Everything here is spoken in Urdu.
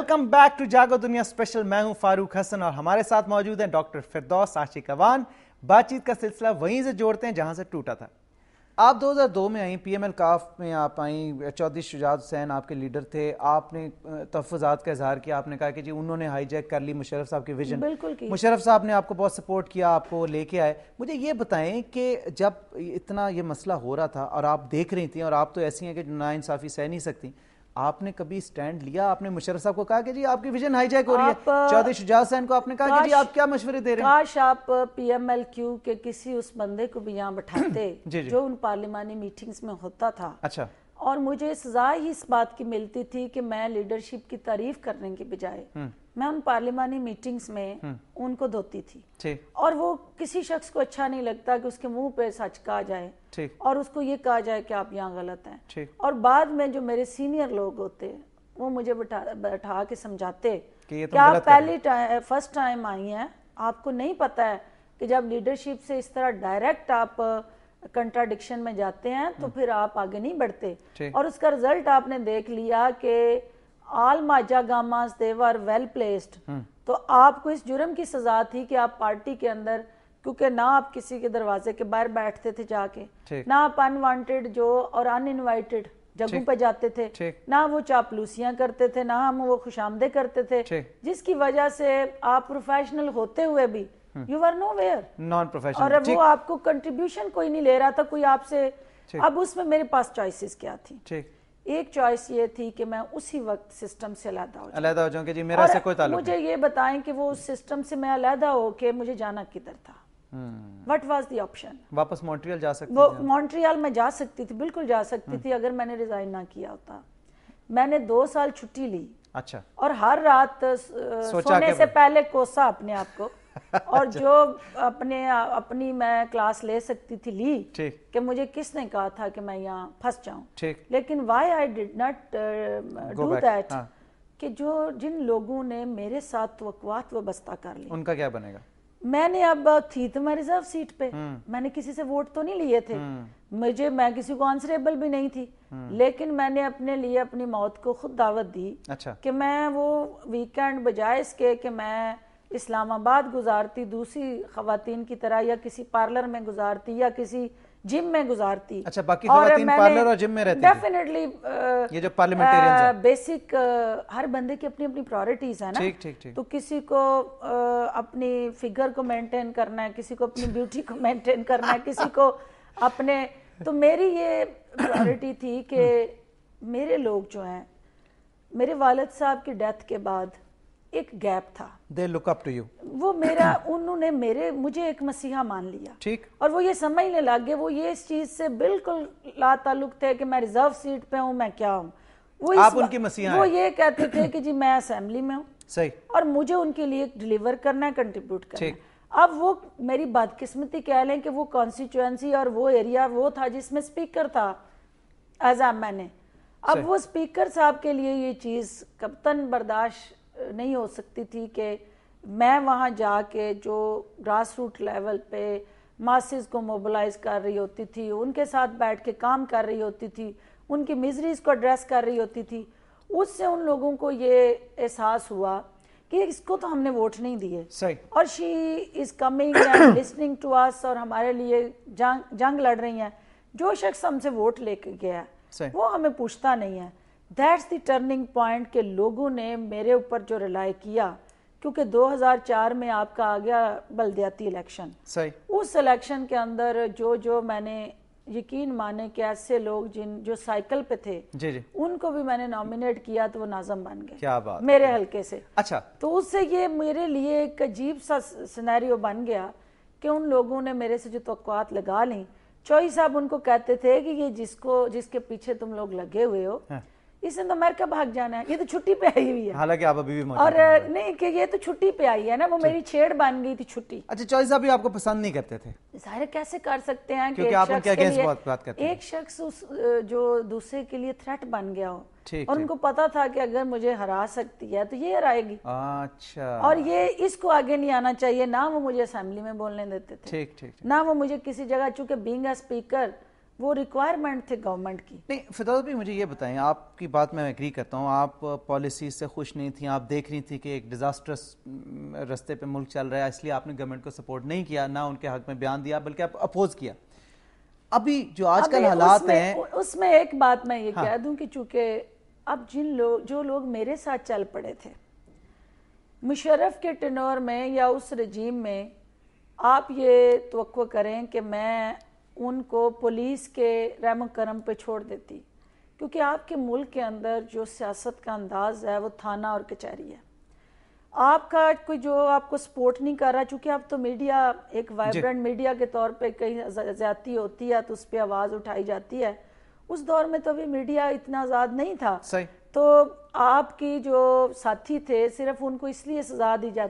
ویلکم بیک ٹو جاگو دنیا اسپیشل. میں ہوں فاروق حسن اور ہمارے ساتھ موجود ہیں ڈاکٹر فردوس عاشق اوان. بات چیت کا سلسلہ وہیں سے جوڑتے ہیں جہاں سے ٹوٹا تھا. آپ 2002 میں آئیں, پی ایم ایل کاف میں آپ آئیں, چودھری شجاعت حسین آپ کے لیڈر تھے. آپ نے تحفظات کا اظہار کیا, آپ نے کہا کہ جی انہوں نے ہائی جیک کر لی مشرف صاحب کے ویژن. مشرف صاحب نے آپ کو بہت سپورٹ کیا, آپ کو لے کے آئے. مجھے یہ بتائیں کہ جب اتنا یہ مسئلہ ہو رہا تھا اور آپ دیکھ رہی تھیں, اور آپ تو ایسی ہیں کہ ناانصافی سہ نہیں سکتی, آپ نے کبھی سٹینڈ لیا؟ آپ نے مشرف صاحب کو کہا کہ جی آپ کی ویژن ہائی جیک ہو رہی ہے؟ چودھری شجاعت حسین کو آپ نے کہا کہ جی آپ کیا مشورے دے رہے ہیں؟ کاش آپ پی ایم ایل کیو کے کسی اس بندے کو بھی یہاں بٹھاتے جو ان پارلیمانی میٹنگز میں ہوتا تھا. اچھا. اور مجھے سزا ہی اس بات کی ملتی تھی کہ میں لیڈرشپ کی تعریف کرنے کی بجائے میں ان پارلیمانی میٹنگز میں ان کو دھوتی تھی. اور وہ کسی شخص کو اچھا نہیں لگتا کہ اس کے منہ پہ سچ کہا جائے اور اس کو یہ کہا جائے کہ آپ یہاں غلط ہیں. اور بعد میں جو میرے سینئر لوگ ہوتے وہ مجھے بٹھا کے سمجھاتے کہ آپ پہلی فرسٹ ٹائم آئی ہیں, آپ کو نہیں پتا ہے کہ جب لیڈرشپ سے اس طرح ڈائریکٹ آپ کنٹراڈکشن میں جاتے ہیں تو پھر آپ آگے نہیں بڑھتے. اور اس کا رزلٹ آپ نے دیکھ لیا کہ آل ماجا گاماز they were well placed. تو آپ کو اس جرم کی سزا تھی کہ آپ پارٹی کے اندر, کیونکہ نہ آپ کسی کے دروازے کے باہر بیٹھتے تھے جا کے, نہ آپ انوانٹیڈ جو اور ان انوائٹڈ جگہوں پہ جاتے تھے, نہ وہ چاپلوسیاں کرتے تھے, نہ ہم وہ خوش آمدے کرتے تھے, جس کی وجہ سے آپ پروفیشنل ہوتے ہوئے بھی you are nowhere non professional, اور وہ آپ کو کنٹریبیوشن کوئی نہیں لے رہا تھا کوئی آپ سے. اب اس میں میرے پاس چوائسز کیا تھی؟ ایک چوائس یہ تھی کہ میں اسی وقت سسٹم سے علیحدہ ہو جاؤں کہ جی میرا سے کوئی تعلق نہیں. مجھے یہ بتائیں کہ وہ اس سسٹم سے میں علیحدہ ہو کے مجھے جانا کدھر تھا؟ What was the option? واپس مونٹریال جا سکتی تھی؟ مونٹریال میں جا سکتی تھی, بالکل جا سکتی تھی اگر میں نے ریزائن نہ کیا ہوتا. میں نے 2 سال چھٹی لی. اچھا. اور ہر رات سونے سے پہلے کوسا اپنے آپ کو اور جو اپنی میں کلاس لے سکتی تھی لی کہ مجھے کس نے کہا تھا کہ میں یہاں پھنس جاؤں. لیکن why I did not do that کہ جن لوگوں نے میرے ساتھ توقعات وابستہ کر لی ان کا کیا بنے گا؟ میں نے اب تھی تو میں ریزرو سیٹ پہ, میں نے کسی سے ووٹ تو نہیں لیے تھے, میں کسی کو آنسریبل بھی نہیں تھی, لیکن میں نے اپنے لیے اپنی موت کو خود دعوت دی کہ میں وہ ویکینڈ بجائے اس کے کہ میں اسلام آباد گزارتی دوسری خواتین کی طرح یا کسی پارلر میں گزارتی یا کسی جم میں گزارتی. اچھا, باقی خواتین پارلر اور جم میں رہتی ہیں؟ ڈیفینیٹلی یہ جو پارلیمنٹیرینز ہیں بیسک ہر بندے کی اپنی اپنی پرائورٹیز ہیں نا. تو کسی کو اپنی فگر کو مینٹین کرنا ہے, کسی کو اپنی بیوٹی کو مینٹین کرنا ہے, کسی کو اپنے, تو میری یہ پرائورٹی تھی کہ میرے لوگ جو ہیں, میرے والد صاحب کی ڈیتھ کے بعد ایک گیپ تھا. They look up to you. وہ انہوں نے مجھے ایک مسیحا مان لیا, اور وہ یہ سمجھنے لگ گئے, وہ یہ اس چیز سے بالکل لا تعلق تھے کہ میں ریزرو سیٹ پہ ہوں, میں کیا ہوں. آپ ان کی مسیحا ہیں. وہ یہ کہتے تھے کہ جی میں اسمبلی میں ہوں, صحیح, اور مجھے ان کے لیے ڈیلیور کرنا ہے, کنٹریبیوٹ کرنا ہے. اب وہ میری بدقسمتی کہہ لیں کہ وہ کانسٹیچوئنسی اور وہ ایریا وہ تھا جس میں اسپیکر تھا ایز میں نے. اب وہ اسپیکر صاحب کے لیے یہ چیز قطعاً برداشت نہیں ہو سکتی تھی کہ میں وہاں جا کے جو گراس روٹ لیول پہ ماسز کو موبلائز کر رہی ہوتی تھی, ان کے ساتھ بیٹھ کے کام کر رہی ہوتی تھی, ان کی میزریز کو ایڈریس کر رہی ہوتی تھی. اس سے ان لوگوں کو یہ احساس ہوا کہ اس کو تو ہم نے ووٹ نہیں دیے, اور she is coming and listening to us, اور ہمارے لیے جنگ لڑ رہی ہیں. جو شخص ہم سے ووٹ لے کے گیا وہ ہمیں پوچھتا نہیں ہے. دیٹس دی ٹرننگ پوائنٹ کہ لوگوں نے میرے اوپر جو ریلائی کیا, کیونکہ 2004 میں آپ کا آ گیا بلدیاتی الیکشن. اس الیکشن کے اندر جو میں نے یقین مانے کہ ایسے لوگ جو سائیکل پہ تھے ان کو بھی میں نے نامینیٹ کیا تو وہ ناظم بن گئے میرے حلقے سے. اچھا, تو اس سے یہ میرے لیے ایک عجیب سا سینیریو بن گیا کہ ان لوگوں نے میرے سے جو توقعات لگا لیں, چوئی صاحب ان کو کہتے تھے کہ یہ جس کے پیچھے تم لوگ لگے ہوئے ہو اس نے تو امریکہ بھاگ جانا ہے, یہ تو چھٹی پہ آئی ہوئی ہے. حالانکہ آپ ابھی بھی موجود اور نہیں کہ یہ تو چھٹی پہ آئی ہے نا, وہ میری چھیڑ بن گئی تھی چھٹی. اچھا, چوئی صاحب بھی آپ کو پسند نہیں کرتے تھے؟ ظاہر کیسے کر سکتے ہیں کہ ایک شخص جو دوسرے کے لیے تھریٹ بن گیا ہو, اور ان کو پتا تھا کہ اگر مجھے ہرا سکتی ہے تو یہ ہرائے گی. اچھا, اور یہ اس کو آگے نہیں آنا چاہیے. نہ وہ مجھے اسمبلی میں بولنے دیتے تھے, نہ وہ مجھے کسی جگہ, چونکہ بینگ اے اسپیکر وہ ریکوائرمنٹ تھے گورنمنٹ کی. نہیں فردوس بھی مجھے یہ بتائیں, آپ کی بات میں ایگری کرتا ہوں, آپ پالیسیز سے خوش نہیں تھیں, آپ دیکھ رہی تھی کہ ایک ڈیزاسٹرس رستے پہ ملک چل رہا ہے, اس لیے آپ نے گورنمنٹ کو سپورٹ نہیں کیا, نہ ان کے حق میں بیان دیا, بلکہ آپ اپوز کیا. ابھی جو آج کل حالات ہیں اس میں ایک بات میں یہ کہہ دوں کہ چونکہ اب جو لوگ میرے ساتھ چل پڑے تھے مشرف کے ٹینور میں یا اس رجیم میں, آپ یہ توقع کریں کہ میں ان کو پولیس کے رحم و کرم پہ چھوڑ دیتی, کیونکہ آپ کے ملک کے اندر جو سیاست کا انداز ہے وہ تھانہ اور کچہری ہے. آپ کا کوئی جو آپ کو سپورٹ نہیں کر رہا, چونکہ اب تو میڈیا ایک وائبرنٹ میڈیا کے طور پہ کہیں زیادتی ہوتی ہے تو اس پہ آواز اٹھائی جاتی ہے. اس دور میں تو ابھی میڈیا اتنا آزاد نہیں تھا, تو آپ کی جو ساتھی تھے صرف ان کو اس لیے سزا دی جاتی